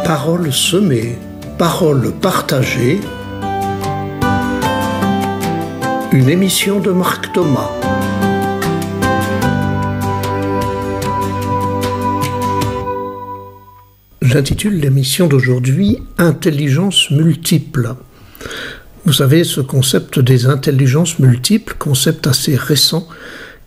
Paroles semées, paroles partagées. Une émission de Marc Thomas. J'intitule l'émission d'aujourd'hui « Intelligence multiple ». Vous savez, ce concept des intelligences multiples, concept assez récent,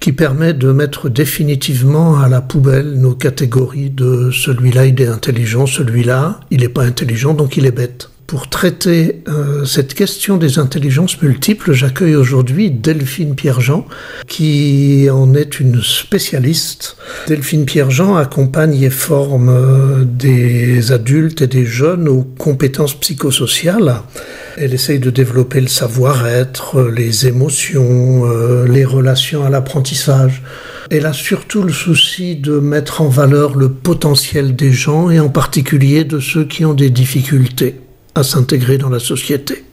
qui permet de mettre définitivement à la poubelle nos catégories de celui-là il est intelligent, celui-là il n'est pas intelligent, donc il est bête. Pour traiter cette question des intelligences multiples, j'accueille aujourd'hui Delphine Pierre-Jean, qui en est une spécialiste. Delphine Pierre-Jean accompagne et forme des adultes et des jeunes aux compétences psychosociales. Elle essaye de développer le savoir-être, les émotions, les relations à l'apprentissage. Elle a surtout le souci de mettre en valeur le potentiel des gens et en particulier de ceux qui ont des difficultés à s'intégrer dans la société.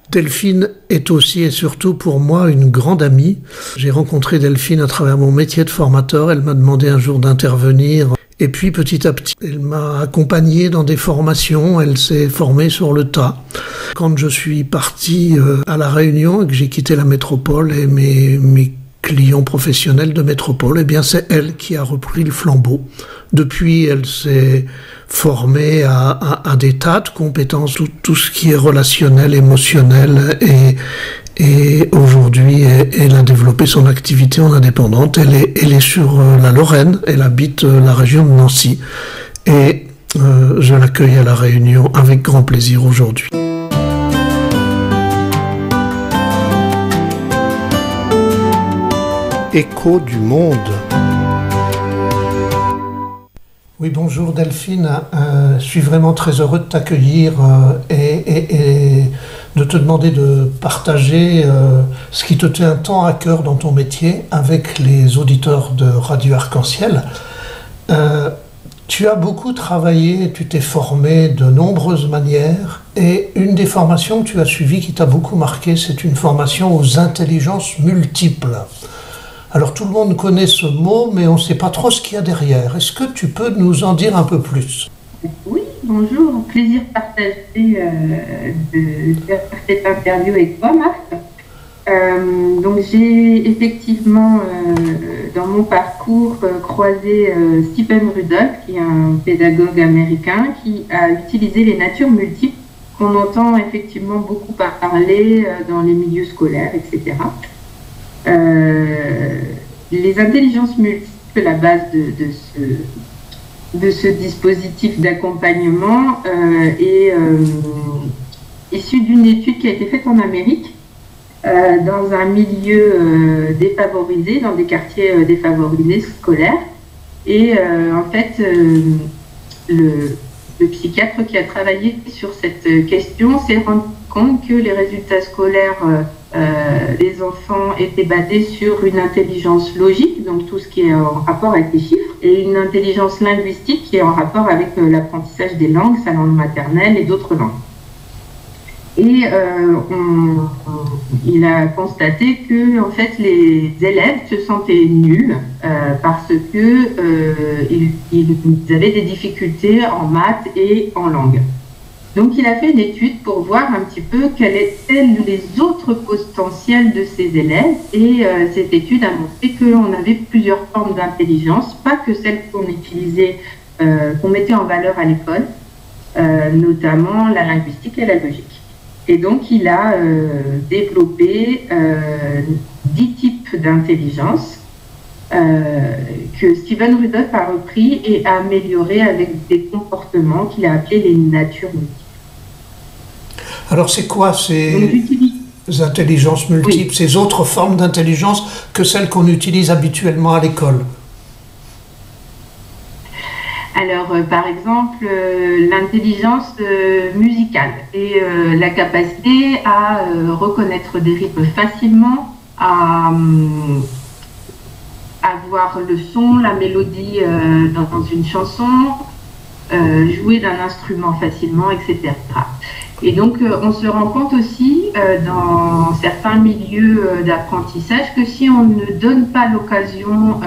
Delphine est aussi et surtout pour moi une grande amie. J'ai rencontré Delphine à travers mon métier de formateur. Elle m'a demandé un jour d'intervenir. Et puis petit à petit, elle m'a accompagné dans des formations. Elle s'est formée sur le tas. Quand je suis parti à La Réunion et que j'ai quitté la métropole et mes clients professionnels de métropole, eh bien c'est elle qui a repris le flambeau. Depuis, elle s'est formée à des tas de compétences, tout ce qui est relationnel, émotionnel, et aujourd'hui, elle a développé son activité en indépendante. Elle est sur la Lorraine, elle habite la région de Nancy, et je l'accueille à La Réunion avec grand plaisir aujourd'hui. Écho du monde. Oui, bonjour Delphine. Je suis vraiment très heureux de t'accueillir et de te demander de partager ce qui te tient tant à cœur dans ton métier avec les auditeurs de Radio Arc-en-Ciel. Tu as beaucoup travaillé, tu t'es formé de nombreuses manières et une des formations que tu as suivies qui t'a beaucoup marqué, c'est une formation aux intelligences multiples. Alors tout le monde connaît ce mot, mais on ne sait pas trop ce qu'il y a derrière. Est-ce que tu peux nous en dire un peu plus ? Oui, bonjour. Plaisir de partager de faire cette interview avec toi, Marc. Donc j'ai effectivement, dans mon parcours, croisé Stephen Rudolph, qui est un pédagogue américain, qui a utilisé les natures multiples, qu'on entend effectivement beaucoup parler dans les milieux scolaires, etc. Les intelligences multiples, la base de ce dispositif d'accompagnement est issue d'une étude qui a été faite en Amérique dans un milieu défavorisé, dans des quartiers défavorisés scolaires. Et en fait, le psychiatre qui a travaillé sur cette question s'est rendu compte que les résultats scolaires des enfants étaient basés sur une intelligence logique, donc tout ce qui est en rapport avec les chiffres, et une intelligence linguistique qui est en rapport avec l'apprentissage des langues, sa langue maternelle et d'autres langues. Et il a constaté que en fait les élèves se sentaient nuls parce que ils avaient des difficultés en maths et en langue. Donc il a fait une étude pour voir un petit peu quels étaient les autres potentiels de ces élèves, et cette étude a montré qu'on avait plusieurs formes d'intelligence, pas que celles qu'on utilisait, qu'on mettait en valeur à l'école, notamment la linguistique et la logique. Et donc il a développé 10 types d'intelligence que Stephen Rudolph a repris et a amélioré avec des comportements qu'il a appelés les natures multiples. Alors c'est quoi ces intelligences multiples, oui, ces autres formes d'intelligence que celles qu'on utilise habituellement à l'école ? Alors, par exemple, l'intelligence musicale et la capacité à reconnaître des rythmes facilement, à voir le son, la mélodie dans une chanson, jouer d'un instrument facilement, etc. Et donc, on se rend compte aussi dans certains milieux d'apprentissage que si on ne donne pas l'occasion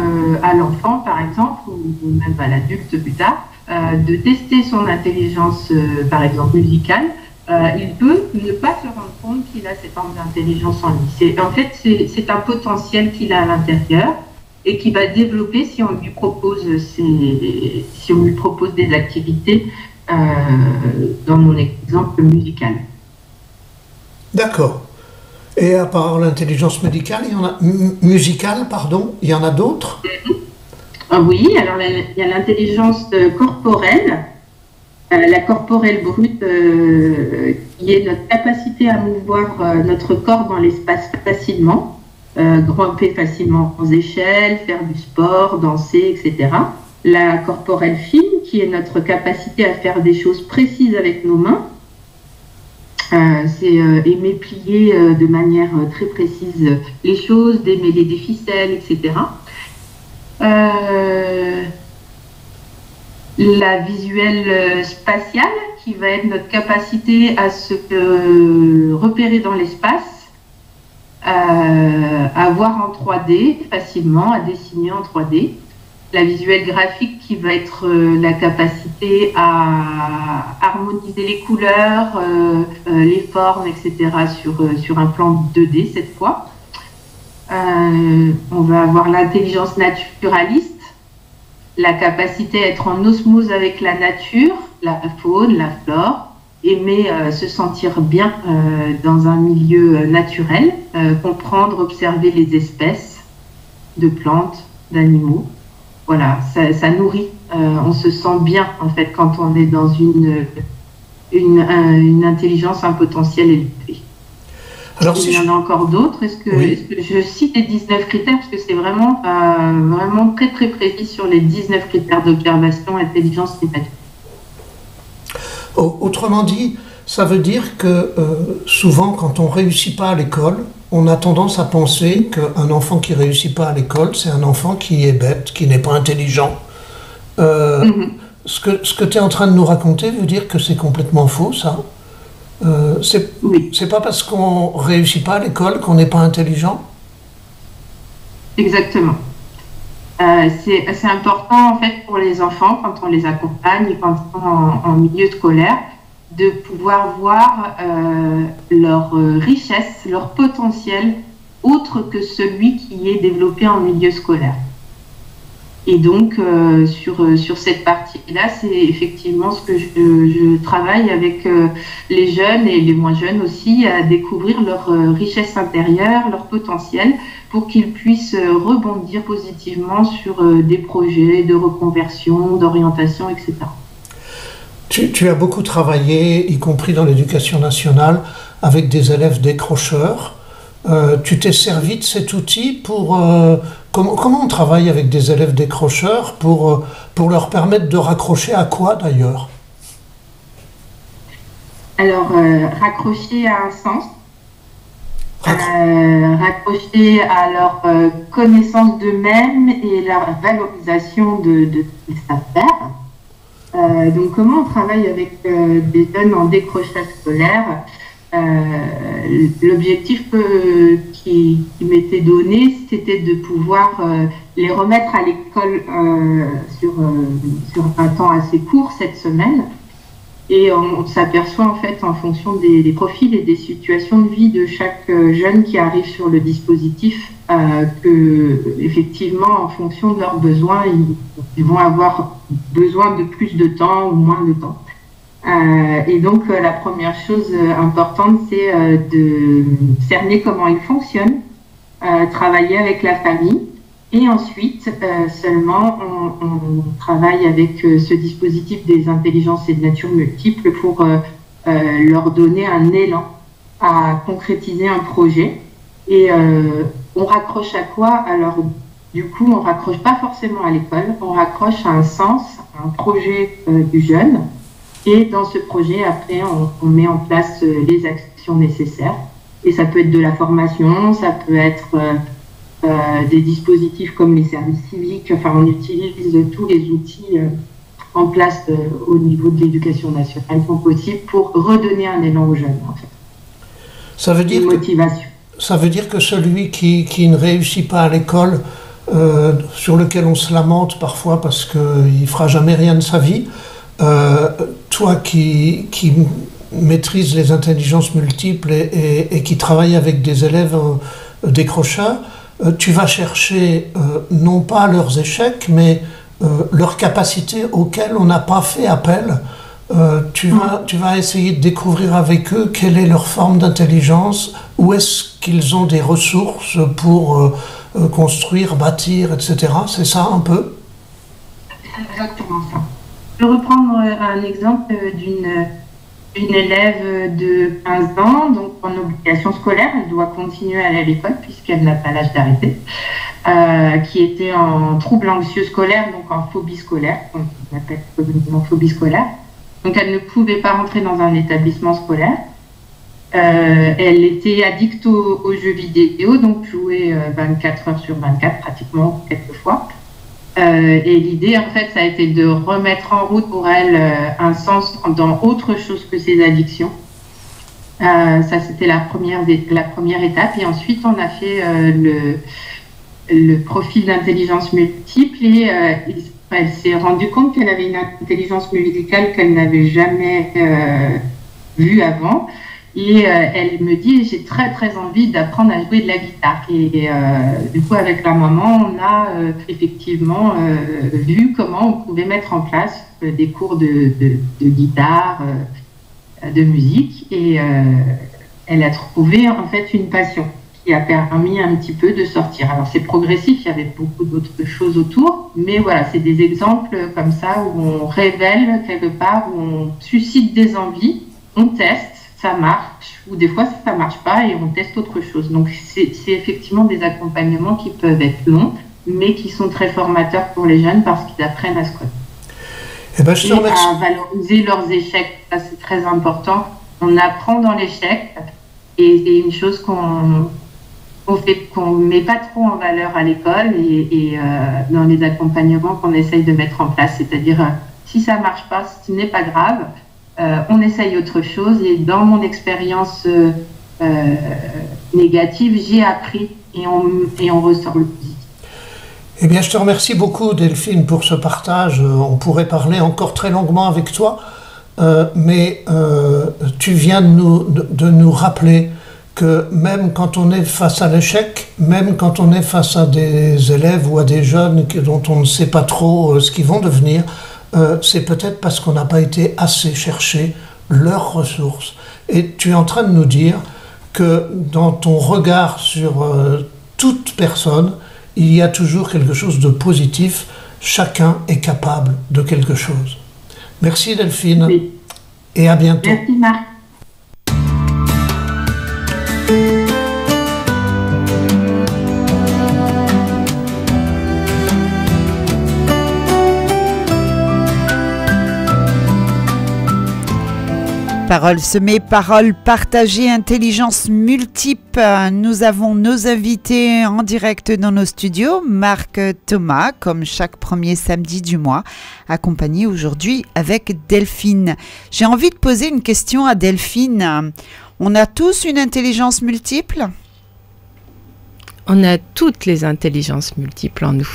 à l'enfant, par exemple, ou même à l'adulte plus tard, de tester son intelligence, par exemple musicale, il peut ne pas se rendre compte qu'il a cette forme d'intelligence en lui. En fait, c'est un potentiel qu'il a à l'intérieur et qui va développer si on lui propose, des activités, dans mon exemple musical. D'accord. Et à part l'intelligence musicale, il y en a d'autres? Oui, alors il y a l'intelligence corporelle, la corporelle brute, qui est notre capacité à mouvoir notre corps dans l'espace facilement, grimper facilement aux échelles, faire du sport, danser, etc. La corporelle fine, qui est notre capacité à faire des choses précises avec nos mains, c'est aimer plier de manière très précise les choses, démêler des ficelles, etc. La visuelle spatiale, qui va être notre capacité à se repérer dans l'espace, à voir en 3D facilement, à dessiner en 3D. La visuelle graphique, qui va être la capacité à harmoniser les couleurs, les formes, etc. sur un plan 2D cette fois. On va avoir l'intelligence naturaliste, la capacité à être en osmose avec la nature, la faune, la flore, aimer se sentir bien dans un milieu naturel, comprendre, observer les espèces de plantes, d'animaux. Voilà, ça nourrit, on se sent bien en fait quand on est dans une intelligence, un potentiel élevé. Alors, il y en a encore d'autres. Est-ce que je cite les 19 critères, parce que c'est vraiment très très précis sur les 19 critères d'observation, intelligence et nature. Autrement dit, ça veut dire que souvent quand on ne réussit pas à l'école, on a tendance à penser qu'un enfant qui ne réussit pas à l'école, c'est un enfant qui est bête, qui n'est pas intelligent. Ce que tu es en train de nous raconter veut dire que c'est complètement faux, ça. C'est pas parce qu'on ne réussit pas à l'école qu'on n'est pas intelligent? Exactement. C'est important en fait pour les enfants, quand on les accompagne, quand ils sont en milieu scolaire, de pouvoir voir leur richesse, leur potentiel, autre que celui qui est développé en milieu scolaire. Et donc, sur cette partie-là, c'est effectivement ce que je travaille avec les jeunes et les moins jeunes aussi, à découvrir leur richesse intérieure, leur potentiel, pour qu'ils puissent rebondir positivement sur des projets de reconversion, d'orientation, etc. Tu as beaucoup travaillé, y compris dans l'éducation nationale, avec des élèves décrocheurs. Tu t'es servi de cet outil pour... Comment on travaille avec des élèves décrocheurs pour leur permettre de raccrocher à quoi d'ailleurs? Alors, raccrocher à un sens, raccrocher à leur connaissance d'eux-mêmes et leur valorisation de ce qu'ils savent faire. Donc, comment on travaille avec des jeunes en décrochage scolaire? L'objectif qui m'était donné, c'était de pouvoir les remettre à l'école sur un temps assez court cette semaine. Et on s'aperçoit en fait en fonction des profils et des situations de vie de chaque jeune qui arrive sur le dispositif que effectivement en fonction de leurs besoins, ils vont avoir besoin de plus de temps ou moins de temps. Et donc la première chose importante, c'est de cerner comment ils fonctionnent, travailler avec la famille, et ensuite seulement on travaille avec ce dispositif des intelligences et de nature multiples pour leur donner un élan à concrétiser un projet. Et on raccroche à quoi? Alors du coup, on raccroche pas forcément à l'école, on raccroche à un sens, à un projet du jeune. Et dans ce projet, après, on met en place les actions nécessaires. Et ça peut être de la formation, ça peut être des dispositifs comme les services civiques. Enfin, on utilise tous les outils en place au niveau de l'éducation nationale sont possibles pour redonner un élan aux jeunes, en fait. Ça veut dire une motivation. Ça veut dire que celui qui ne réussit pas à l'école, sur lequel on se lamente parfois parce qu'il ne fera jamais rien de sa vie, toi qui maîtrises les intelligences multiples et qui travaille avec des élèves décrocheurs, tu vas chercher non pas leurs échecs, mais leurs capacités auxquelles on n'a pas fait appel. Tu vas essayer de découvrir avec eux quelle est leur forme d'intelligence, où est-ce qu'ils ont des ressources pour construire, bâtir, etc. C'est ça un peu? C'est exactement ça. Je vais reprendre un exemple d'une élève de 15 ans, donc en obligation scolaire, elle doit continuer à aller à l'école puisqu'elle n'a pas l'âge d'arrêter, qui était en trouble anxieux scolaire, donc en phobie scolaire, on appelle communément phobie scolaire. Donc elle ne pouvait pas rentrer dans un établissement scolaire. Elle était addicte aux jeux vidéo, donc jouait 24 heures sur 24 pratiquement, quelquefois. Et l'idée, en fait, ça a été de remettre en route pour elle un sens dans autre chose que ses addictions. Ça, c'était la première étape. Et ensuite, on a fait le profil d'intelligence multiple et elle s'est rendue compte qu'elle avait une intelligence musicale qu'elle n'avait jamais vue avant. Et elle me dit, j'ai très très envie d'apprendre à jouer de la guitare. Et du coup, avec la maman, on a effectivement vu comment on pouvait mettre en place des cours de guitare, de musique. Et elle a trouvé en fait une passion qui a permis un petit peu de sortir. Alors c'est progressif, il y avait beaucoup d'autres choses autour, mais voilà, c'est des exemples comme ça où on révèle quelque part, où on suscite des envies, on teste, ça marche, ou des fois ça marche pas et on teste autre chose. Donc c'est effectivement des accompagnements qui peuvent être longs, mais qui sont très formateurs pour les jeunes parce qu'ils apprennent à se connaître. Eh ben, je te remercie. À valoriser leurs échecs, ça c'est très important. On apprend dans l'échec et c'est une chose qu'on met pas trop en valeur à l'école et dans les accompagnements qu'on essaye de mettre en place. C'est-à-dire, si ça marche pas, ce n'est pas grave. On essaye autre chose et dans mon expérience négative, j'ai appris et on ressort le positif. Eh bien, je te remercie beaucoup, Delphine, pour ce partage. On pourrait parler encore très longuement avec toi, mais tu viens de nous rappeler que même quand on est face à l'échec, même quand on est face à des élèves ou à des jeunes dont on ne sait pas trop ce qu'ils vont devenir, c'est peut-être parce qu'on n'a pas été assez chercher leurs ressources. Et tu es en train de nous dire que dans ton regard sur toute personne, il y a toujours quelque chose de positif. Chacun est capable de quelque chose. Merci Delphine. Oui. Et à bientôt. Merci Marc. Paroles semées, paroles partagées, intelligence multiple. Nous avons nos invités en direct dans nos studios. Marc Thomas, comme chaque premier samedi du mois, accompagné aujourd'hui avec Delphine. J'ai envie de poser une question à Delphine. On a tous une intelligence multiple? On a toutes les intelligences multiples en nous.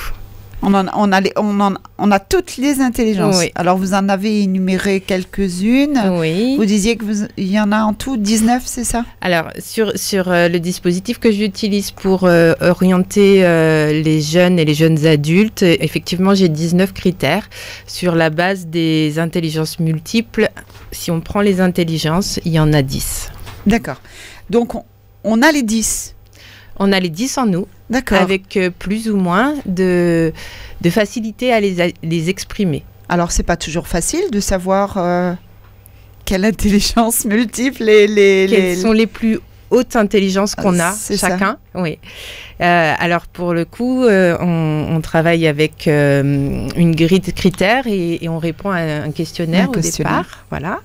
On a toutes les intelligences. Oui. Alors, vous en avez énuméré quelques-unes. Oui. Vous disiez qu'il y en a en tout 19, c'est ça? Alors, sur le dispositif que j'utilise pour orienter les jeunes et les jeunes adultes, effectivement, j'ai 19 critères sur la base des intelligences multiples. Si on prend les intelligences, il y en a 10. D'accord. Donc, on a les 10. On a les 10 en nous. D'accord. Avec plus ou moins de facilité à les exprimer. Alors, c'est pas toujours facile de savoir quelle intelligence multiple Quelles sont les plus hautes intelligences qu'on a chacun. Oui. Alors, pour le coup, on travaille avec une grille de critères et on répond à un questionnaire au départ. Voilà.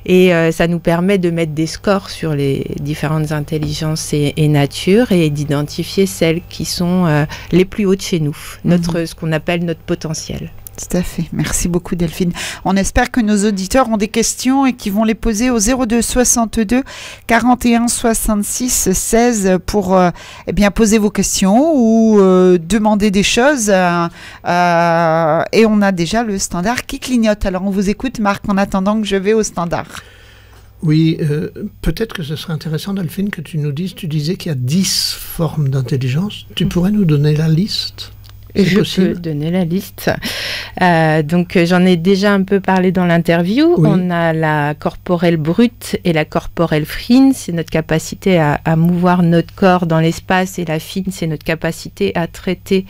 Et ça nous permet de mettre des scores sur les différentes intelligences et natures et d'identifier celles qui sont les plus hautes chez nous, ce qu'on appelle notre potentiel. Tout à fait. Merci beaucoup Delphine. On espère que nos auditeurs ont des questions et qu'ils vont les poser au 02 62 41 66 16 pour poser vos questions ou demander des choses. Et on a déjà le standard qui clignote. Alors on vous écoute Marc en attendant que je vais au standard. Oui, peut-être que ce serait intéressant Delphine que tu nous dises, tu disais qu'il y a 10 formes d'intelligence. Tu pourrais nous donner la liste ? Je peux donner la liste. Donc, j'en ai déjà un peu parlé dans l'interview. Oui. On a la corporelle brute et la corporelle fine. C'est notre capacité à mouvoir notre corps dans l'espace. Et la fine, c'est notre capacité à traiter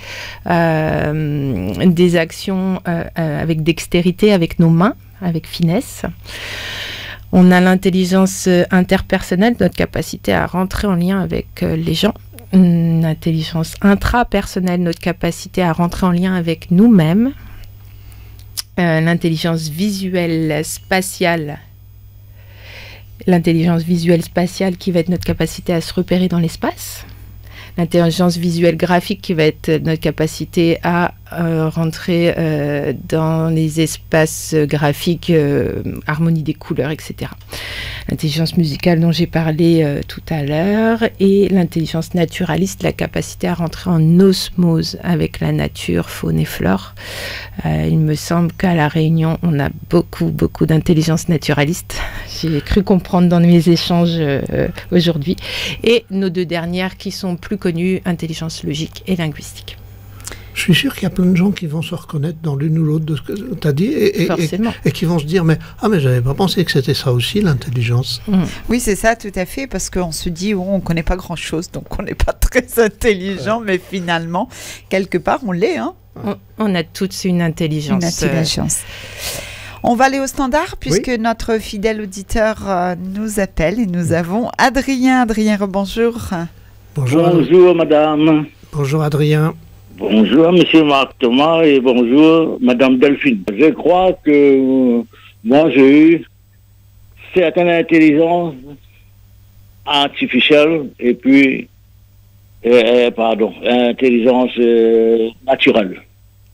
des actions avec dextérité, avec nos mains, avec finesse. On a l'intelligence interpersonnelle, notre capacité à rentrer en lien avec les gens. Une intelligence intrapersonnelle, notre capacité à rentrer en lien avec nous-mêmes. L'intelligence visuelle spatiale. L'intelligence visuelle spatiale qui va être notre capacité à se repérer dans l'espace. L'intelligence visuelle graphique qui va être notre capacité à rentrer dans les espaces graphiques, harmonie des couleurs, etc. L'intelligence musicale dont j'ai parlé tout à l'heure et l'intelligence naturaliste, la capacité à rentrer en osmose avec la nature, faune et flore. Il me semble qu'à La Réunion, on a beaucoup d'intelligence naturaliste. J'ai cru comprendre dans mes échanges aujourd'hui. Et nos deux dernières qui sont plus connues, intelligence logique et linguistique. Je suis sûr qu'il y a plein de gens qui vont se reconnaître dans l'une ou l'autre de ce que tu as dit et qui vont se dire mais j'avais pas pensé que c'était ça aussi l'intelligence. Oui, c'est ça tout à fait parce qu'on se dit on connaît pas grand-chose donc on n'est pas très intelligent mais finalement quelque part on l'est. Hein. On a tous une intelligence. On va aller au standard puisque notre fidèle auditeur nous appelle et nous avons Adrien. Adrien, rebonjour. Bonjour madame. Bonjour Adrien. Bonjour monsieur Marc Thomas et bonjour madame Delphine. Je crois que moi j'ai eu certaines intelligences artificielles et puis intelligence naturelle.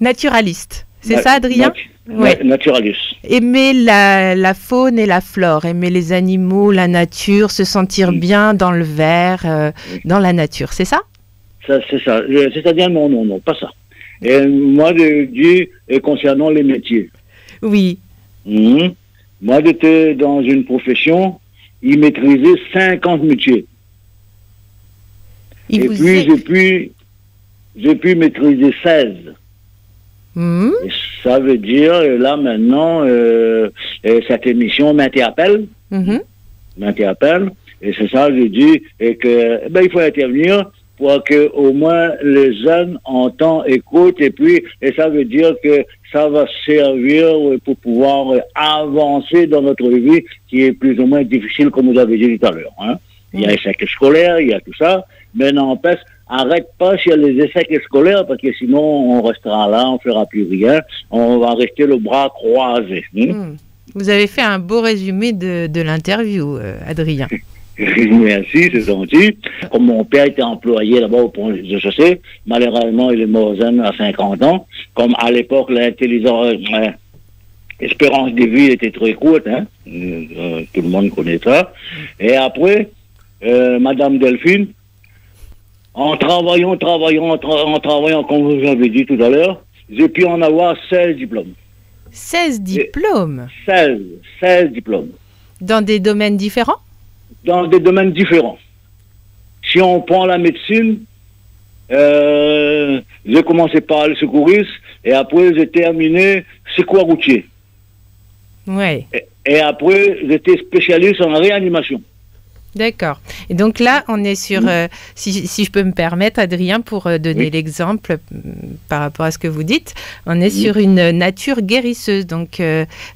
Naturaliste, c'est ça Adrien? Oui, naturaliste. Aimer la faune et la flore, aimer les animaux, la nature, se sentir bien dans le verre, dans la nature, c'est ça? C'est ça. C'est-à-dire non, pas ça. Et moi, je dis concernant les métiers. Oui. Moi, j'étais dans une profession, il maîtrisait 50 métiers. Et puis, j'ai pu maîtriser 16. Et ça veut dire, là, maintenant, cette émission m'interpelle. M'interpelle. Et c'est ça, je dis, que, il faut intervenir pour que au moins les jeunes entendent, écoutent, et ça veut dire que ça va servir pour pouvoir avancer dans notre vie, qui est plus ou moins difficile, comme vous avez dit tout à l'heure. Hein. Il y a les échecs scolaires, il y a tout ça, mais n'empêche, arrête pas sur les échecs scolaires, parce que sinon on restera là, on fera plus rien, on va rester le bras croisé. Vous avez fait un beau résumé de l'interview, Adrien. Merci, c'est gentil. Comme mon père était employé là-bas au pont de chaussée, malheureusement, il est mort à 50 ans. Comme à l'époque, l'espérance de vie était très courte, hein. Tout le monde connaît ça. Et après, Madame Delphine, en travaillant, comme vous avez dit tout à l'heure, j'ai pu en avoir 16 diplômes. 16 diplômes? 16 diplômes. Dans des domaines différents? Dans des domaines différents. Si on prend la médecine, j'ai commencé par le secouriste et après j'ai terminé secours routier. Ouais. Et après j'étais spécialiste en réanimation. D'accord. Et donc là, on est sur, si je peux me permettre, Adrien, pour donner l'exemple par rapport à ce que vous dites, on est sur une nature guérisseuse. Donc,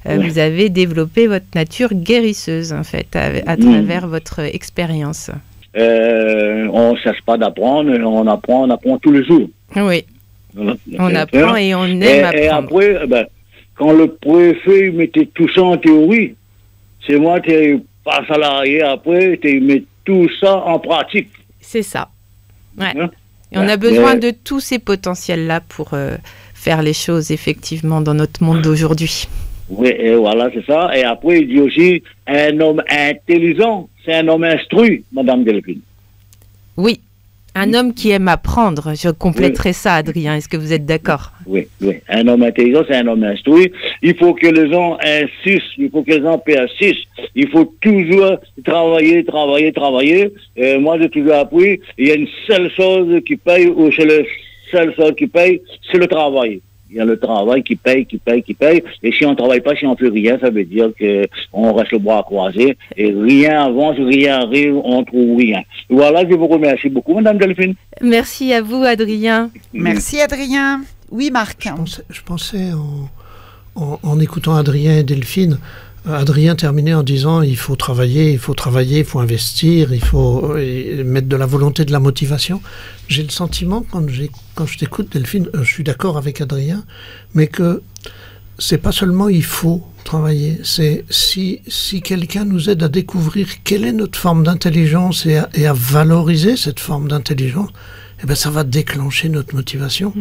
vous avez développé votre nature guérisseuse, en fait, à travers votre expérience. On ne cesse pas d'apprendre, on apprend tous les jours. Oui. On apprend et on aime apprendre. Et après, quand le préfet mettait tout ça en théorie, c'est moi qui ai pas salarié après, tu mets tout ça en pratique. C'est ça. Ouais. Et on a besoin de tous ces potentiels-là pour faire les choses effectivement dans notre monde d'aujourd'hui. Oui, et voilà, c'est ça. Et après, il dit aussi, un homme intelligent, c'est un homme instruit, Madame Delphine. Oui, un homme qui aime apprendre. Je compléterai ça, Adrien. Est-ce que vous êtes d'accord? Oui. Un homme intelligent, c'est un homme instruit. Il faut que les gens insistent, il faut que les gens persistent. Il faut toujours travailler. Moi, j'ai toujours appris, il y a une seule chose qui paye, ou c'est le seule chose qui paye, c'est le travail. Il y a le travail qui paye. Et si on ne travaille pas, si on ne fait rien, ça veut dire qu'on reste le bras croisé. Et rien avance, rien arrive, on ne trouve rien. Voilà, je vous remercie beaucoup, Madame Delphine. Merci à vous, Adrien. Merci, Adrien. Oui, Marc. Je pensais en écoutant Adrien et Delphine, Adrien terminait en disant il faut travailler, il faut investir, il faut mettre de la volonté, de la motivation. J'ai le sentiment, quand je t'écoute, Delphine, je suis d'accord avec Adrien, mais que c'est pas seulement il faut travailler, c'est si quelqu'un nous aide à découvrir quelle est notre forme d'intelligence et à valoriser cette forme d'intelligence, eh ben ça va déclencher notre motivation.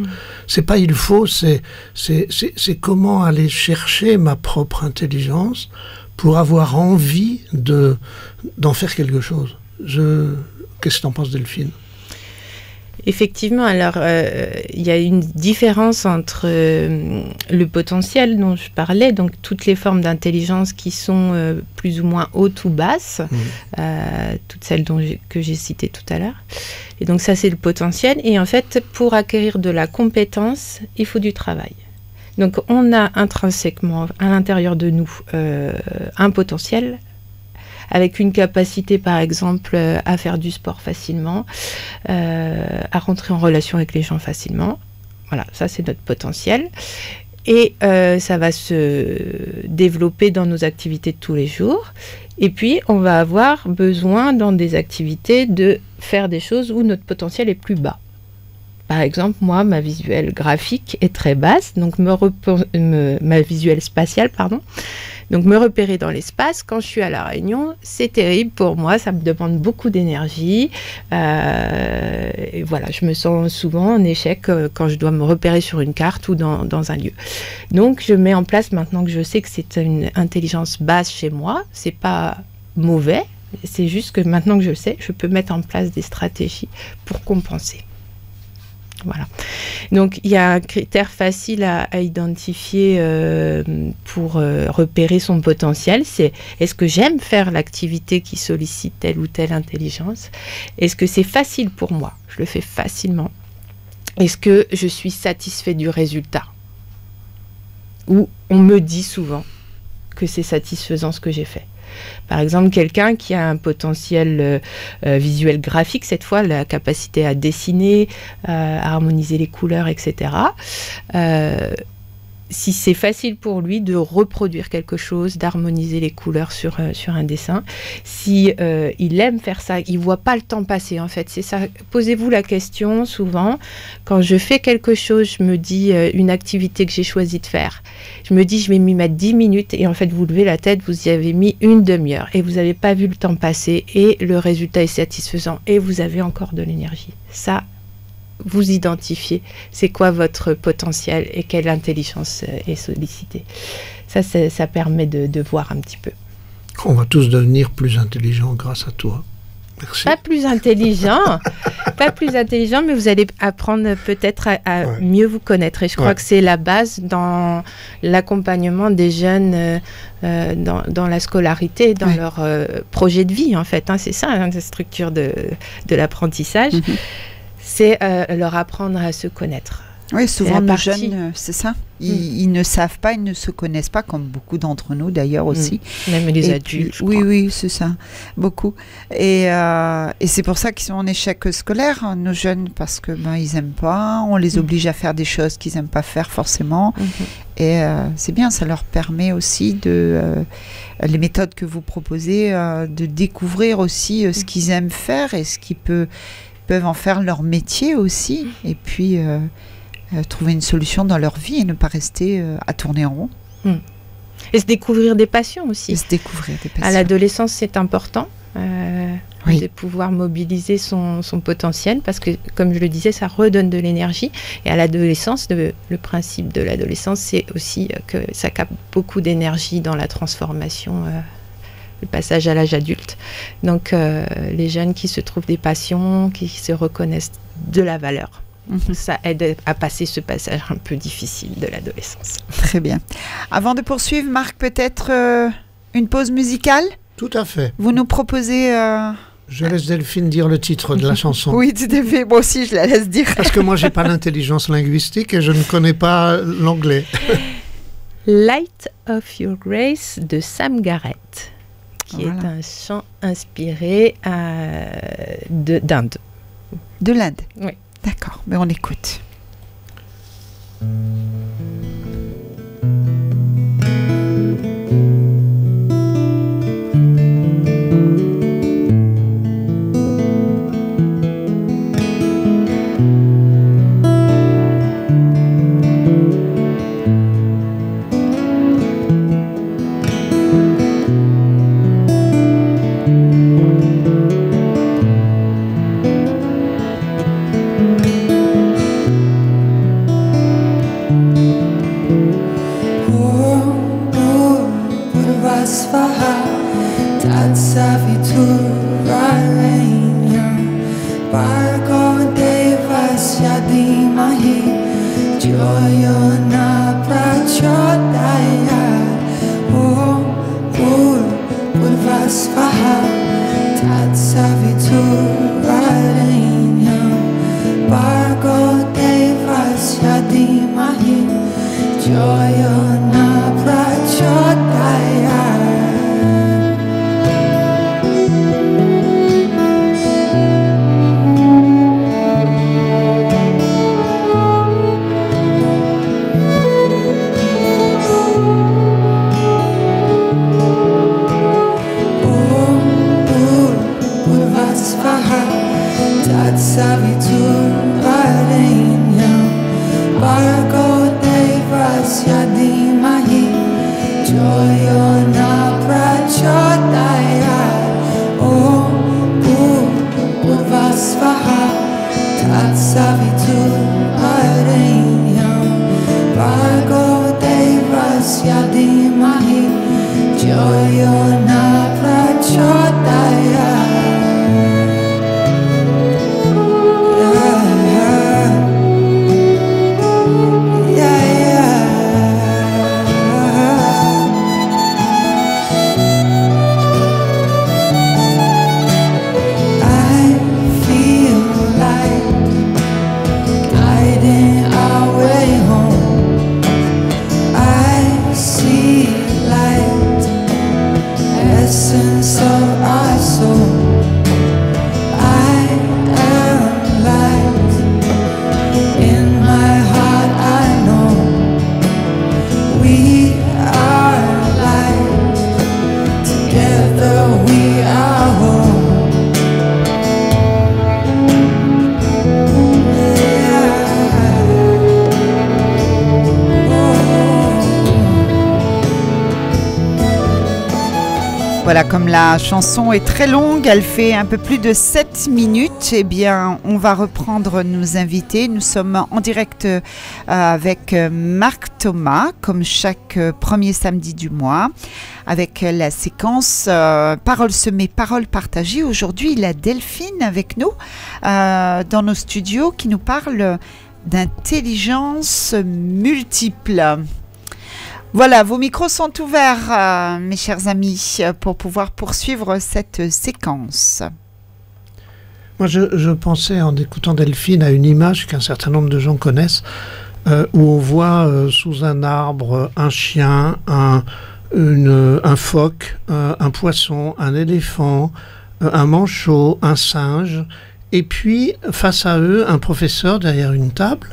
C'est pas il faut, c'est comment aller chercher ma propre intelligence pour avoir envie d'en faire quelque chose. Qu'est-ce que tu en penses, Delphine? Effectivement, alors il y a une différence entre le potentiel dont je parlais, donc toutes les formes d'intelligence qui sont plus ou moins hautes ou basses, toutes celles que j'ai citées tout à l'heure. Et donc ça, c'est le potentiel. Et en fait, pour acquérir de la compétence, il faut du travail. Donc on a intrinsèquement à l'intérieur de nous un potentiel, avec une capacité, par exemple, à faire du sport facilement, à rentrer en relation avec les gens facilement. Voilà, ça c'est notre potentiel. Et ça va se développer dans nos activités de tous les jours. Et puis, on va avoir besoin dans des activités de faire des choses où notre potentiel est plus bas. Par exemple, moi, ma visuelle graphique est très basse, donc ma visuelle spatiale, pardon. Donc, me repérer dans l'espace, quand je suis à La Réunion, c'est terrible pour moi, ça me demande beaucoup d'énergie. Et voilà, je me sens souvent en échec quand je dois me repérer sur une carte ou dans un lieu. Donc, je mets en place, maintenant que je sais que c'est une intelligence basse chez moi, c'est pas mauvais, c'est juste que maintenant que je le sais, je peux mettre en place des stratégies pour compenser. Voilà. Donc, il y a un critère facile à identifier pour repérer son potentiel, c'est est-ce que j'aime faire l'activité qui sollicite telle ou telle intelligence? Est-ce que c'est facile pour moi? Je le fais facilement. Est-ce que je suis satisfait du résultat? Ou on me dit souvent que c'est satisfaisant ce que j'ai fait. Par exemple, quelqu'un qui a un potentiel visuel graphique, cette fois la capacité à dessiner, à harmoniser les couleurs, etc. Si c'est facile pour lui de reproduire quelque chose, d'harmoniser les couleurs sur un dessin, si il aime faire ça, il voit pas le temps passer en fait. C'est ça. Posez-vous la question souvent. Quand je fais quelque chose, je me dis une activité que j'ai choisi de faire. Je me dis je vais m'y mettre 10 minutes et en fait vous levez la tête, vous y avez mis une demi-heure et vous n'avez pas vu le temps passer et le résultat est satisfaisant et vous avez encore de l'énergie. Ça, vous identifiez c'est quoi votre potentiel et quelle intelligence est sollicitée. Ça permet de voir un petit peu. On va tous devenir plus intelligents grâce à toi. Merci. Pas plus intelligent, mais vous allez apprendre peut-être à mieux vous connaître. Et je crois que c'est la base dans l'accompagnement des jeunes dans la scolarité, dans leur projet de vie en fait. C'est ça, la structure de l'apprentissage. C'est leur apprendre à se connaître. Oui, souvent nos jeunes, c'est ça. Ils ne savent pas, ils ne se connaissent pas, comme beaucoup d'entre nous d'ailleurs aussi. Même les adultes, je crois. Oui, c'est ça, beaucoup. Et c'est pour ça qu'ils sont en échec scolaire, nos jeunes, parce que ils n'aiment pas, on les oblige à faire des choses qu'ils n'aiment pas faire forcément. Et c'est bien, ça leur permet aussi les méthodes que vous proposez, de découvrir aussi ce qu'ils aiment faire et ce qu'ils peuvent en faire leur métier aussi, et puis trouver une solution dans leur vie et ne pas rester à tourner en rond. Et se découvrir des passions aussi. Et se découvrir des passions. À l'adolescence, c'est important. de pouvoir mobiliser son potentiel, parce que, comme je le disais, ça redonne de l'énergie. Et à l'adolescence, le principe de l'adolescence, c'est aussi que ça capte beaucoup d'énergie dans la transformation, le passage à l'âge adulte. Donc, les jeunes qui se trouvent des passions, qui se reconnaissent de la valeur. Ça aide à passer ce passage un peu difficile de l'adolescence. Très bien. Avant de poursuivre, Marc, peut-être une pause musicale ? Tout à fait. Vous nous proposez... Je laisse Delphine dire le titre de la chanson. Oui, tout à fait. Moi aussi, je la laisse dire. Parce que moi, je n'ai pas l'intelligence linguistique et je ne connais pas l'anglais. Light of Your Grace de Sam Garrett, qui est un chant inspiré d'Inde. De l'Inde ? Oui. D'accord, mais on écoute. Voilà, comme la chanson est très longue, elle fait un peu plus de 7 minutes, eh bien, on va reprendre nos invités. Nous sommes en direct avec Marc Thomas, comme chaque premier samedi du mois, avec la séquence Paroles semées, paroles partagées. Aujourd'hui, il y a Delphine avec nous dans nos studios qui nous parle d'intelligence multiple. Voilà, vos micros sont ouverts, mes chers amis, pour pouvoir poursuivre cette séquence. Moi, je pensais, en écoutant Delphine, à une image qu'un certain nombre de gens connaissent, où on voit sous un arbre un chien, un phoque, un poisson, un éléphant, un manchot, un singe, et puis, face à eux, un professeur derrière une table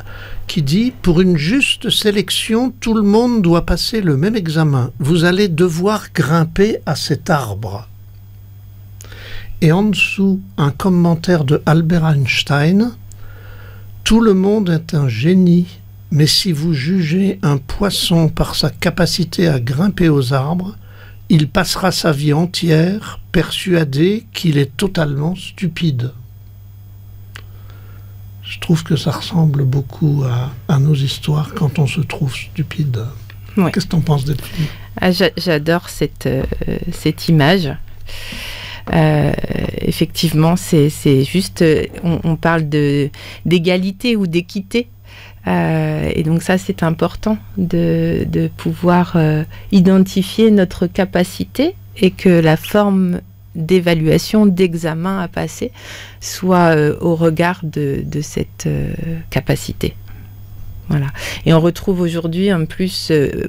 qui dit « Pour une juste sélection, tout le monde doit passer le même examen. Vous allez devoir grimper à cet arbre. » Et en dessous, un commentaire de Albert Einstein « Tout le monde est un génie, mais si vous jugez un poisson par sa capacité à grimper aux arbres, il passera sa vie entière persuadé qu'il est totalement stupide. Je trouve que ça ressemble beaucoup à nos histoires quand on se trouve stupide. Oui. Qu'est-ce que tu en penses, Delphine ? J'adore cette image. Effectivement, c'est juste, on parle d'égalité ou d'équité. Et donc ça, c'est important de pouvoir identifier notre capacité et que la forme d'évaluation, d'examen à passer soit au regard de cette capacité. Voilà. Et on retrouve aujourd'hui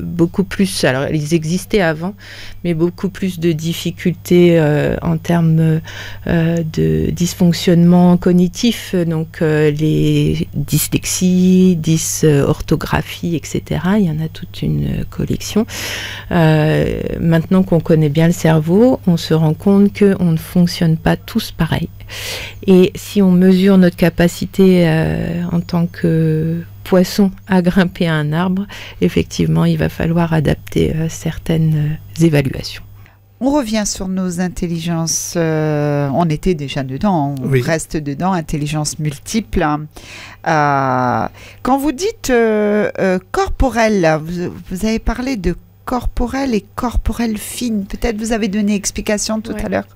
beaucoup plus, alors ils existaient avant, mais beaucoup plus de difficultés en termes de dysfonctionnement cognitif, donc les dyslexies, dysorthographie, etc. Il y en a toute une collection. Maintenant qu'on connaît bien le cerveau, on se rend compte qu'on ne fonctionne pas tous pareil. Et si on mesure notre capacité en tant que poisson à grimper à un arbre, effectivement, il va falloir adapter certaines évaluations. On revient sur nos intelligences. On était déjà dedans, on reste dedans, intelligence multiple. Quand vous dites corporelle, vous avez parlé de corporelle et corporelle fine. Peut-être vous avez donné explication tout à l'heure.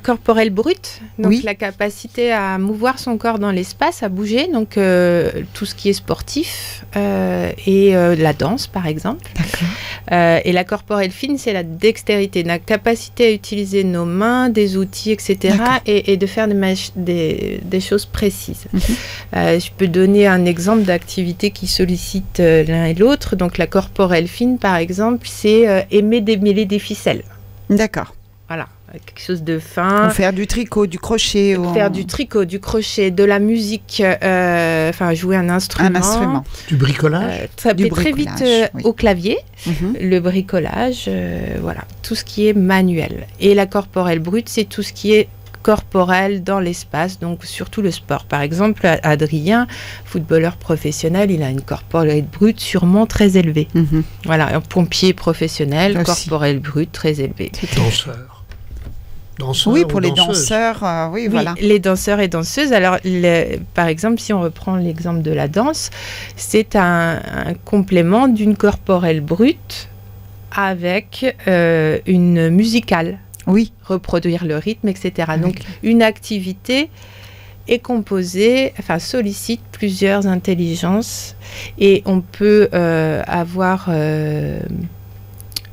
Corporelle brute, donc la capacité à mouvoir son corps dans l'espace, à bouger, donc tout ce qui est sportif et la danse par exemple. Et la corporelle fine, c'est la dextérité, la capacité à utiliser nos mains, des outils, etc. et de faire des choses précises. Je peux donner un exemple d'activité qui sollicite l'un et l'autre. Donc la corporelle fine par exemple, c'est aimer démêler des ficelles. D'accord. Voilà. Quelque chose de fin. Ou faire du tricot, du crochet. Faire du tricot, du crochet, de la musique, jouer un instrument. Un instrument. Du bricolage. Ça peut très vite au clavier. Le bricolage, voilà. Tout ce qui est manuel. Et la corporelle brute, c'est tout ce qui est corporel dans l'espace, donc surtout le sport. Par exemple, Adrien, footballeur professionnel, il a une corporelle brute sûrement très élevée. Voilà, un pompier professionnel, corporelle brute très élevée. Danseurs oui, pour les danseurs, voilà. Les danseurs et danseuses. Alors, par exemple, si on reprend l'exemple de la danse, c'est un complément d'une corporelle brute avec une musicale. Oui. Reproduire le rythme, etc. Donc, une activité est composée, sollicite plusieurs intelligences et on peut avoir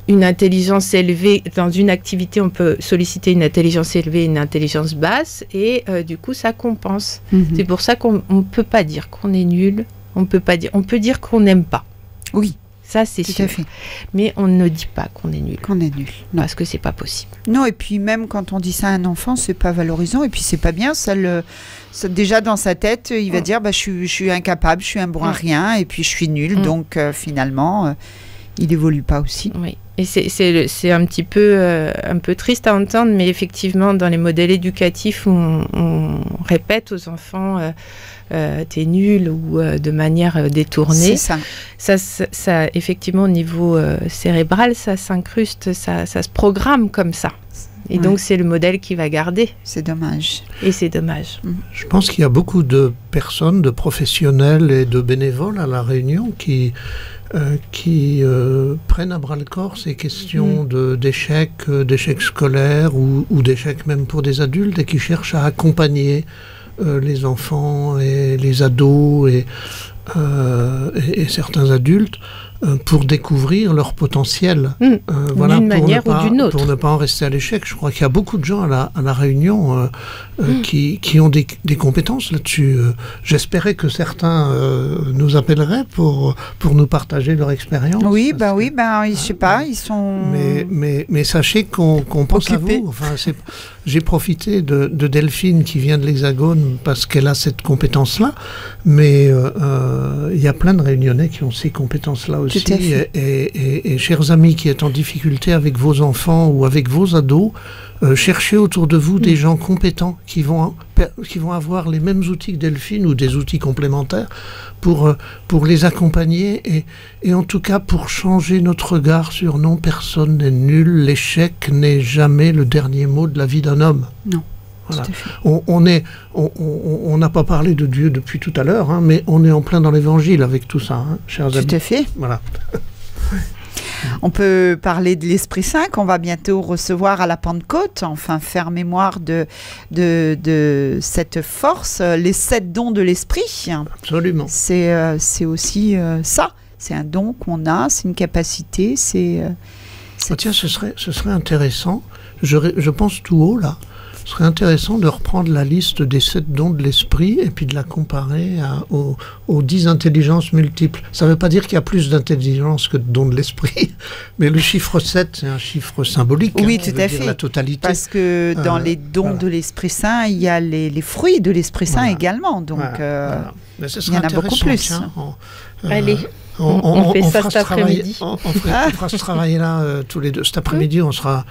une intelligence élevée. Dans une activité, on peut solliciter une intelligence élevée et une intelligence basse et du coup, ça compense. C'est pour ça qu'on ne peut pas dire qu'on est nul, on peut dire qu'on n'aime pas. Oui. Ça, c'est sûr. Mais on ne dit pas qu'on est nul. Qu'on est nul. Non. Parce que c'est pas possible. Non, et puis même quand on dit ça à un enfant, c'est pas valorisant. Et puis c'est pas bien. Ça, déjà dans sa tête, il va dire je suis incapable, je suis un bon à rien, et puis je suis nul. Donc finalement, il évolue pas aussi. Oui. Et c'est un petit peu un peu triste à entendre, mais effectivement, dans les modèles éducatifs, on répète aux enfants t'es nul ou de manière détournée. C'est ça, effectivement, au niveau cérébral, ça s'incruste, ça se programme comme ça. Et donc, c'est le modèle qui va garder. C'est dommage. Et c'est dommage. Je pense qu'il y a beaucoup de personnes, de professionnels et de bénévoles à La Réunion qui prennent à bras-le-corps ces questions d'échecs scolaires ou d'échecs même pour des adultes et qui cherchent à accompagner les enfants et les ados et certains adultes pour découvrir leur potentiel. D'une manière ou d'une autre. Pour ne pas en rester à l'échec. Je crois qu'il y a beaucoup de gens à la Réunion qui ont des compétences là-dessus. J'espérais que certains nous appelleraient pour nous partager leur expérience. Oui, je sais pas, ils sont... Mais sachez qu'on pense à vous. J'ai profité de Delphine qui vient de l'Hexagone parce qu'elle a cette compétence-là, mais il y a plein de Réunionnais qui ont ces compétences-là aussi. Et chers amis qui êtes en difficulté avec vos enfants ou avec vos ados, cherchez autour de vous des gens compétents qui vont avoir les mêmes outils que Delphine ou des outils complémentaires pour les accompagner et en tout cas pour changer notre regard sur non, personne n'est nul, l'échec n'est jamais le dernier mot de la vie d'un homme. Non. Voilà. On n'a pas parlé de Dieu depuis tout à l'heure, hein, mais on est en plein dans l'évangile avec tout ça, hein, chers amis. Tout à fait. Voilà. On peut parler de l'Esprit Saint qu'on va bientôt recevoir à la Pentecôte, enfin faire mémoire de cette force, les 7 dons de l'Esprit. Absolument. C'est aussi ça, c'est un don qu'on a, c'est une capacité, tiens, ce serait intéressant, je pense tout haut là, ce serait intéressant de reprendre la liste des 7 dons de l'esprit et puis de la comparer aux 10 intelligences multiples. Ça ne veut pas dire qu'il y a plus d'intelligence que de dons de l'esprit, mais le chiffre 7, c'est un chiffre symbolique. Oui, tout à fait. La totalité. Parce que dans les dons de l'Esprit Saint, il y a les fruits de l'Esprit Saint également. Donc, Mais il y en a beaucoup plus. Tiens, allez. On fait ça cet après-midi. On fera ce travail-là tous les deux. Cet après-midi, on sera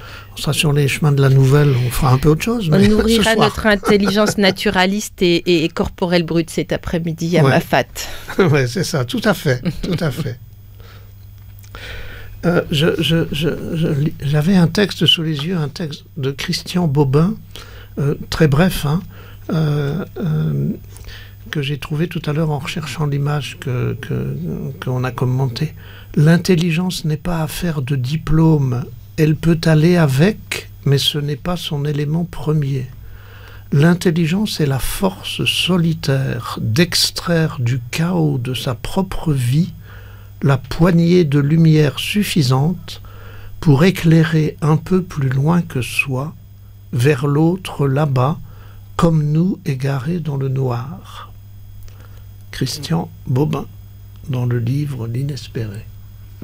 sur les chemins de la nouvelle. On fera un peu autre chose. On nourrira notre intelligence naturaliste et corporelle brute cet après-midi à Mafat. Oui, c'est ça. Tout à fait. Tout à fait. J'avais un texte sous les yeux, un texte de Christian Bobin, très bref, hein, que j'ai trouvé tout à l'heure en recherchant l'image qu'on a commentée. L'intelligence n'est pas affaire de diplôme. Elle peut aller avec, mais ce n'est pas son élément premier. L'intelligence est la force solitaire d'extraire du chaos de sa propre vie la poignée de lumière suffisante pour éclairer un peu plus loin que soi, vers l'autre là-bas, comme nous égarés dans le noir. Christian Bobin, dans le livre L'Inespéré.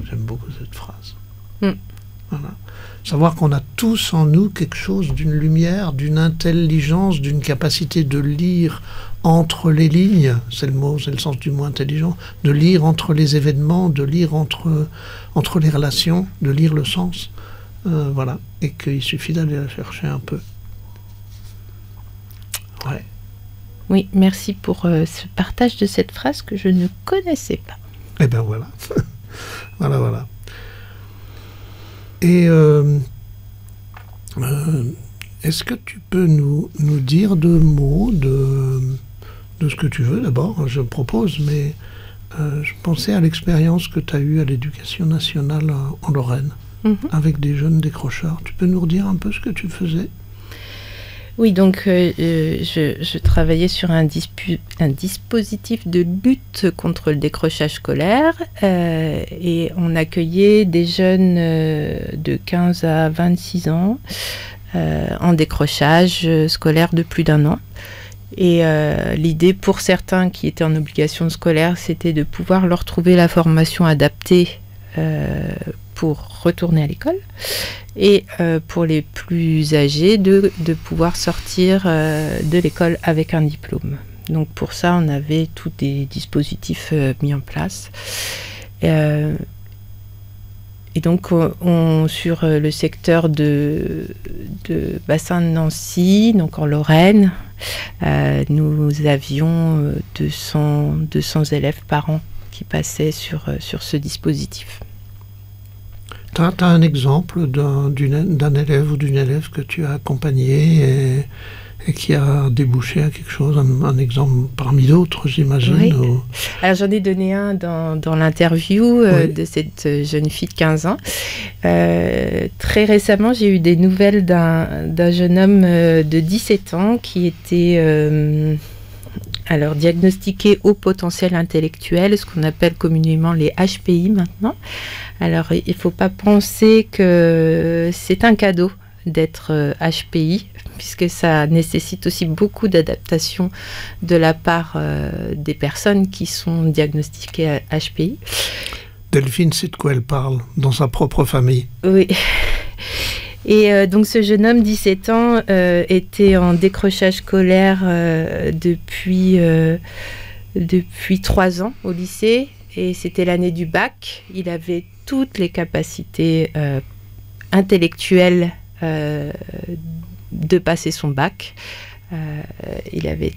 J'aime beaucoup cette phrase. Voilà. Savoir qu'on a tous en nous quelque chose d'une lumière, d'une intelligence, d'une capacité de lire entre les lignes, c'est le mot, c'est le sens du mot intelligent, de lire entre les événements, de lire entre les relations, de lire le sens, voilà, et qu'il suffit d'aller la chercher un peu. Ouais. Oui, merci pour ce partage de cette phrase que je ne connaissais pas. Eh bien voilà. Voilà. Et est-ce que tu peux nous dire 2 mots de ce que tu veux d'abord, je propose, mais je pensais à l'expérience que tu as eue à l'Éducation nationale en Lorraine, avec des jeunes décrocheurs. Tu peux nous redire un peu ce que tu faisais ? Oui, donc je travaillais sur un dispositif de lutte contre le décrochage scolaire et on accueillait des jeunes de 15 à 26 ans en décrochage scolaire de plus d'1 an. Et l'idée pour certains qui étaient en obligation scolaire, c'était de pouvoir leur trouver la formation adaptée pour retourner à l'école. Et pour les plus âgés, de pouvoir sortir de l'école avec un diplôme. Donc pour ça, on avait tous des dispositifs mis en place. Et donc sur le secteur de bassin de Nancy, donc en Lorraine, nous avions 200 élèves par an qui passaient sur ce dispositif. Tu as un exemple d'un élève ou d'une élève que tu as accompagné et qui a débouché à quelque chose, un exemple parmi d'autres, j'imagine. Oui. Alors j'en ai donné un dans l'interview de cette jeune fille de 15 ans. Très récemment, j'ai eu des nouvelles d'un jeune homme de 17 ans qui était diagnostiqué haut potentiel intellectuel, ce qu'on appelle communément les HPI maintenant. Alors, il ne faut pas penser que c'est un cadeau d'être HPI, puisque ça nécessite aussi beaucoup d'adaptation de la part des personnes qui sont diagnostiquées HPI. Delphine sait de quoi elle parle, dans sa propre famille. Oui. Et donc ce jeune homme, 17 ans, était en décrochage scolaire depuis depuis 3 ans au lycée et c'était l'année du bac. Il avait toutes les capacités intellectuelles de passer son bac. Il avait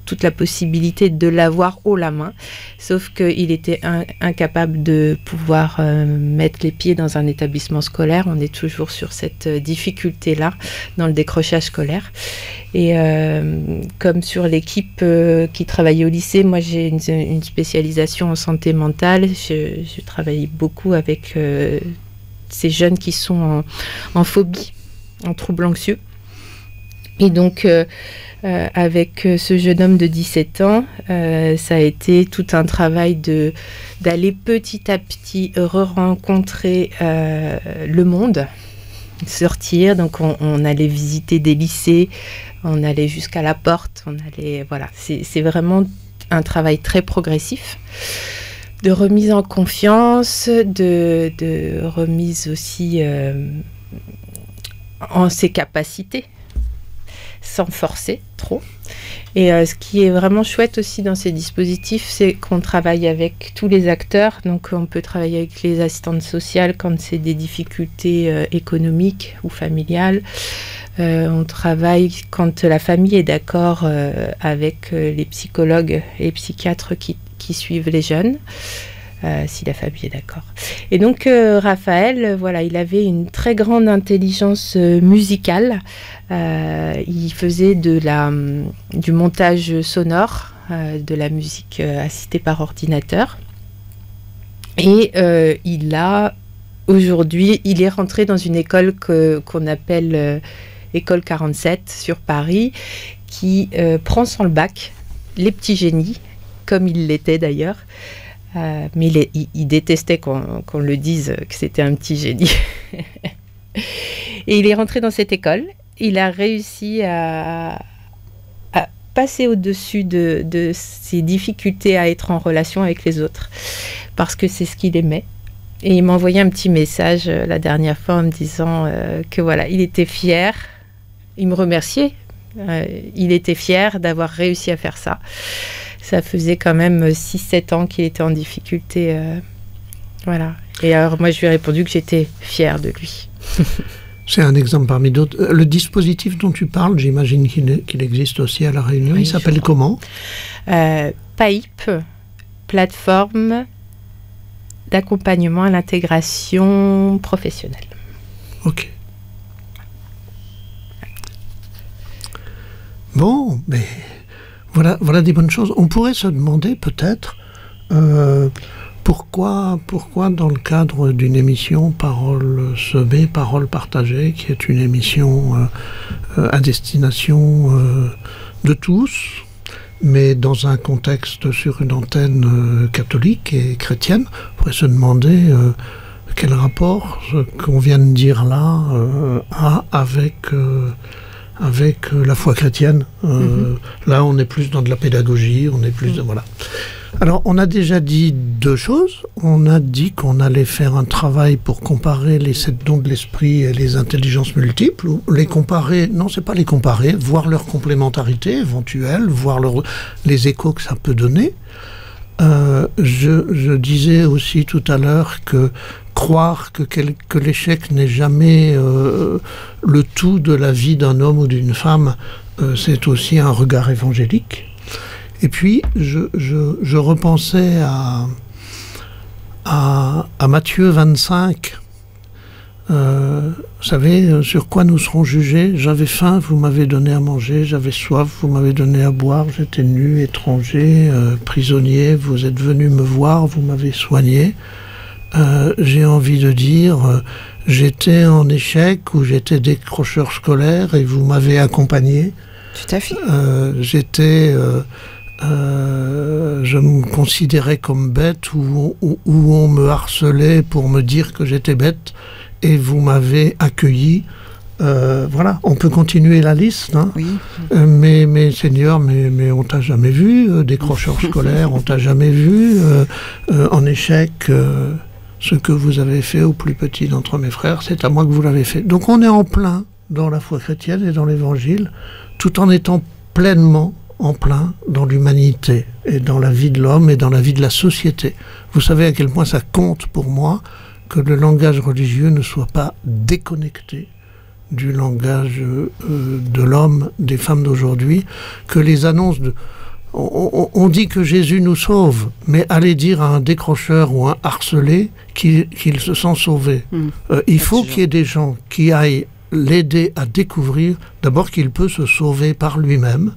toute la possibilité de l'avoir haut la main, sauf qu'il était incapable de pouvoir mettre les pieds dans un établissement scolaire. On est toujours sur cette difficulté-là dans le décrochage scolaire. Et comme sur l'équipe qui travaillait au lycée, moi j'ai une spécialisation en santé mentale. Je travaille beaucoup avec ces jeunes qui sont en phobie, en troubles anxieux. Et donc, avec ce jeune homme de 17 ans, ça a été tout un travail d'aller petit à petit re-rencontrer le monde, sortir. Donc, on allait visiter des lycées, on allait jusqu'à la porte, voilà. C'est vraiment un travail très progressif, de remise en confiance, de remise aussi en ses capacités, sans forcer trop. Et ce qui est vraiment chouette aussi dans ces dispositifs, c'est qu'on travaille avec tous les acteurs. Donc on peut travailler avec les assistantes sociales quand c'est des difficultés économiques ou familiales. On travaille quand la famille est d'accord avec les psychologues et les psychiatres qui suivent les jeunes. Si la famille est d'accord. Et donc Raphaël, voilà, il avait une très grande intelligence musicale. Il faisait du montage sonore, de la musique assistée par ordinateur. Et aujourd'hui, il est rentré dans une école qu'on appelle École 47 sur Paris, qui prend sans le bac les petits génies, comme il l'était d'ailleurs. Mais il détestait qu'on le dise que c'était un petit génie. Et il est rentré dans cette école. Il a réussi à passer au-dessus de ses difficultés à être en relation avec les autres, parce que c'est ce qu'il aimait. Et il m'a envoyé un petit message la dernière fois en me disant que voilà, il était fier. Il me remerciait. Il était fier d'avoir réussi à faire ça. Ça faisait quand même 6-7 ans qu'il était en difficulté. Voilà. Et alors, moi, je lui ai répondu que j'étais fière de lui. C'est un exemple parmi d'autres. Le dispositif dont tu parles, j'imagine qu'il existe aussi à La Réunion. Oui, il s'appelle comment ? PAIP, plateforme d'accompagnement à l'intégration professionnelle. Ok. Bon, mais... Voilà des bonnes choses. On pourrait se demander peut-être pourquoi dans le cadre d'une émission Parole semée, Parole partagée, qui est une émission à destination de tous, mais dans un contexte sur une antenne catholique et chrétienne, on pourrait se demander quel rapport ce qu'on vient de dire là a avec la foi chrétienne. Là, on est plus dans de la pédagogie, on est plus voilà. Alors, on a déjà dit 2 choses. On a dit qu'on allait faire un travail pour comparer les 7 dons de l'esprit et les intelligences multiples, ou les comparer, non, c'est pas les comparer, voir leur complémentarité éventuelle, voir les échos que ça peut donner. Je disais aussi tout à l'heure que croire que l'échec n'est jamais le tout de la vie d'un homme ou d'une femme, c'est aussi un regard évangélique. Et puis, je repensais à Matthieu 25. Vous savez, sur quoi nous serons jugés ? J'avais faim, vous m'avez donné à manger, j'avais soif, vous m'avez donné à boire, j'étais nu, étranger, prisonnier, vous êtes venu me voir, vous m'avez soigné. J'ai envie de dire, j'étais en échec ou j'étais décrocheur scolaire et vous m'avez accompagné. Tout à fait. Je me considérais comme bête ou on me harcelait pour me dire que j'étais bête et vous m'avez accueilli. Voilà, on peut continuer la liste. Hein. Oui. Mais Seigneur, mais on t'a jamais vu décrocheur scolaire, on t'a jamais vu en échec. Ce que vous avez fait au plus petit d'entre mes frères, c'est à moi que vous l'avez fait. Donc on est en plein dans la foi chrétienne et dans l'évangile, tout en étant pleinement en plein dans l'humanité et dans la vie de l'homme et dans la vie de la société. Vous savez à quel point ça compte pour moi que le langage religieux ne soit pas déconnecté du langage de l'homme, des femmes d'aujourd'hui, que les annonces de... On dit que Jésus nous sauve, mais allez dire à un décrocheur ou un harcelé qu'il se sent sauvé. Il faut qu'il y ait des gens qui aillent l'aider à découvrir d'abord qu'il peut se sauver par lui-même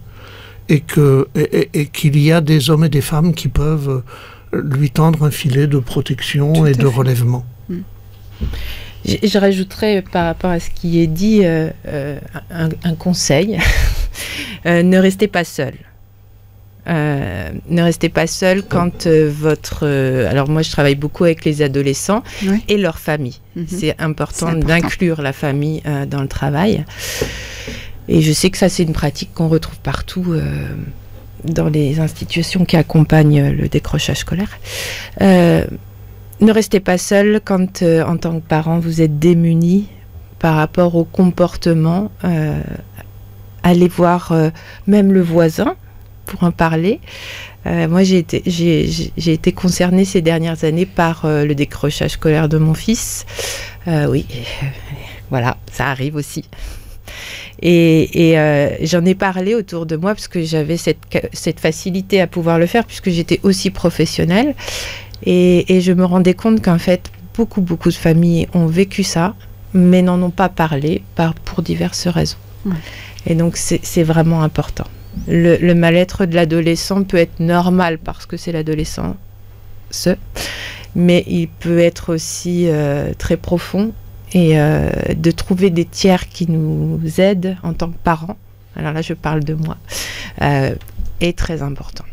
et qu'il y a des hommes et des femmes qui peuvent lui tendre un filet de protection et de relèvement. Je rajouterais par rapport à ce qui est dit un conseil. Ne restez pas seul. Ne restez pas seul quand alors moi je travaille beaucoup avec les adolescents et leurs familles. C'est important d'inclure la famille dans le travail. Et je sais que ça c'est une pratique qu'on retrouve partout dans les institutions qui accompagnent le décrochage scolaire. Ne restez pas seul quand en tant que parent vous êtes démunis par rapport au comportement. Allez voir même le voisin pour en parler. Moi, j'ai été concernée ces dernières années par le décrochage scolaire de mon fils. Oui, voilà, ça arrive aussi. Et j'en ai parlé autour de moi parce que j'avais cette facilité à pouvoir le faire puisque j'étais aussi professionnelle. Et je me rendais compte qu'en fait, beaucoup de familles ont vécu ça, mais n'en ont pas parlé pour diverses raisons. Et donc, c'est vraiment important. Le mal-être de l'adolescent peut être normal parce que c'est l'adolescent, mais il peut être aussi très profond et de trouver des tiers qui nous aident en tant que parents, alors là je parle de moi, est très important.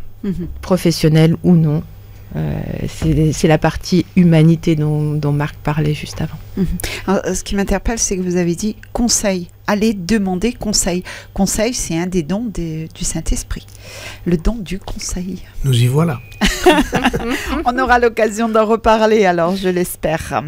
Professionnel ou non, c'est la partie humanité dont Marc parlait juste avant. Alors, ce qui m'interpelle, c'est que vous avez dit conseil. Allez demander conseil. Conseil, c'est un des dons du Saint-Esprit. Le don du conseil. Nous y voilà. On aura l'occasion d'en reparler, alors je l'espère.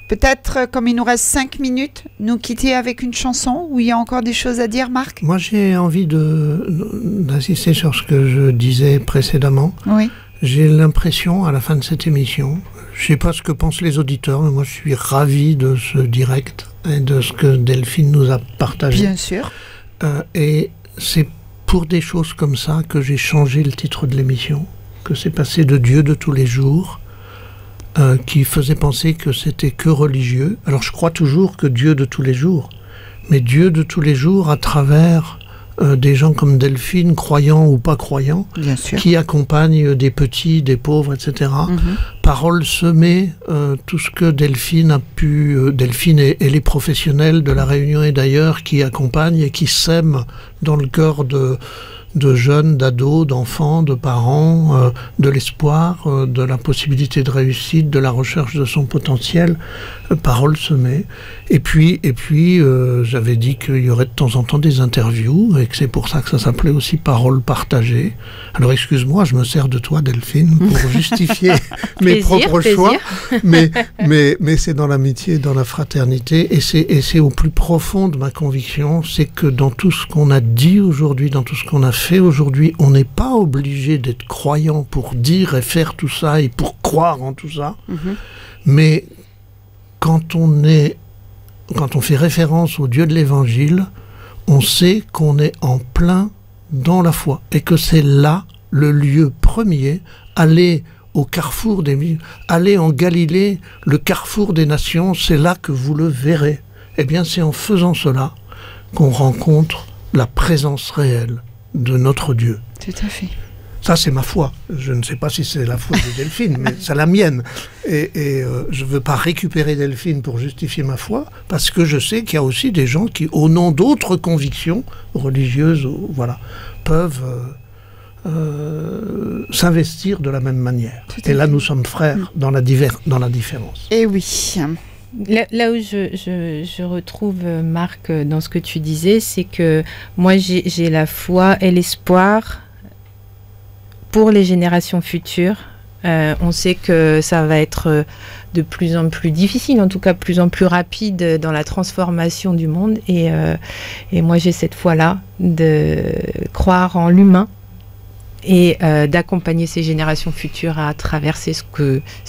Peut-être, comme il nous reste 5 minutes, nous quitter avec une chanson où il y a encore des choses à dire, Marc? Moi, j'ai envie d'insister sur ce que je disais précédemment. Oui. J'ai l'impression, à la fin de cette émission, je ne sais pas ce que pensent les auditeurs, mais moi je suis ravi de ce direct et de ce que Delphine nous a partagé. Bien sûr. Et c'est pour des choses comme ça que j'ai changé le titre de l'émission, que c'est passé de Dieu de tous les jours, qui faisait penser que c'était que religieux. Alors je crois toujours que Dieu de tous les jours, mais Dieu de tous les jours à travers... des gens comme Delphine, croyants ou pas croyants, qui accompagnent des petits, des pauvres, etc. Paroles semées, tout ce que Delphine a pu... Delphine et les professionnels de la Réunion et d'ailleurs qui accompagnent et qui sèment dans le cœur de jeunes, d'ados, d'enfants, de parents, de l'espoir, de la possibilité de réussite, de la recherche de son potentiel, paroles semées. Et puis j'avais dit qu'il y aurait de temps en temps des interviews et que c'est pour ça que ça s'appelait aussi paroles partagées. Alors excuse-moi, je me sers de toi, Delphine, pour justifier mes propres choix, mais c'est dans l'amitié, dans la fraternité, et c'est au plus profond de ma conviction, c'est que dans tout ce qu'on a dit aujourd'hui, dans tout ce qu'on a fait aujourd'hui, on n'est pas obligé d'être croyant pour dire et faire tout ça et pour croire en tout ça, mais quand on fait référence au Dieu de l'Évangile, on sait qu'on est en plein dans la foi et que c'est là le lieu premier. Aller au carrefour aller en Galilée, le carrefour des nations, c'est là que vous le verrez. Eh bien, c'est en faisant cela qu'on rencontre la présence réelle de notre Dieu. Tout à fait. Ça, c'est ma foi. Je ne sais pas si c'est la foi de Delphine, mais c'est la mienne. Et je ne veux pas récupérer Delphine pour justifier ma foi, parce que je sais qu'il y a aussi des gens qui, au nom d'autres convictions religieuses, peuvent s'investir de la même manière. Et là, nous sommes frères dans la différence. Et oui. Là où je retrouve, Marc, dans ce que tu disais, c'est que moi, j'ai la foi et l'espoir pour les générations futures On sait que ça va être de plus en plus difficile, en tout cas plus en plus rapide dans la transformation du monde. Et moi, j'ai cette foi-là de croire en l'humain et d'accompagner ces générations futures à traverser ce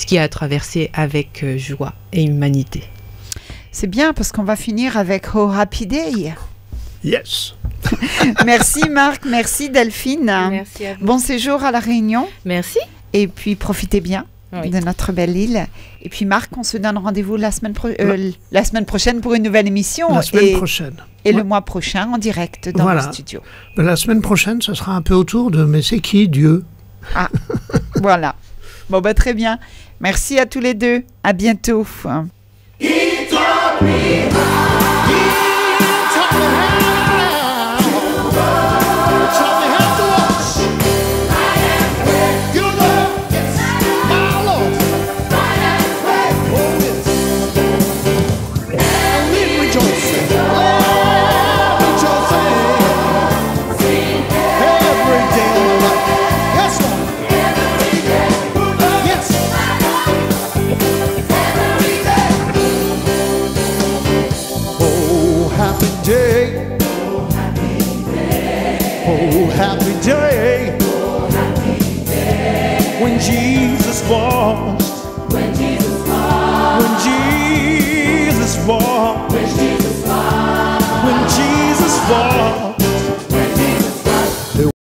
qui a traversé avec joie et humanité. C'est bien parce qu'on va finir avec Oh Happy Day. Yes. Merci Marc, merci Delphine. Merci à vous. Bon séjour à La Réunion. Merci. Et puis profitez bien de notre belle île. Et puis Marc, on se donne rendez-vous la semaine prochaine pour une nouvelle émission. La semaine prochaine. Et le mois prochain en direct dans le studio. La semaine prochaine, ce sera un peu autour de mais c'est qui Dieu? Ah, voilà. Bon, très bien. Merci à tous les deux. À bientôt. Happy day, oh, happy day, when Jesus washed, when Jesus washed, when Jesus washed, when Jesus washed, when Jesus washed.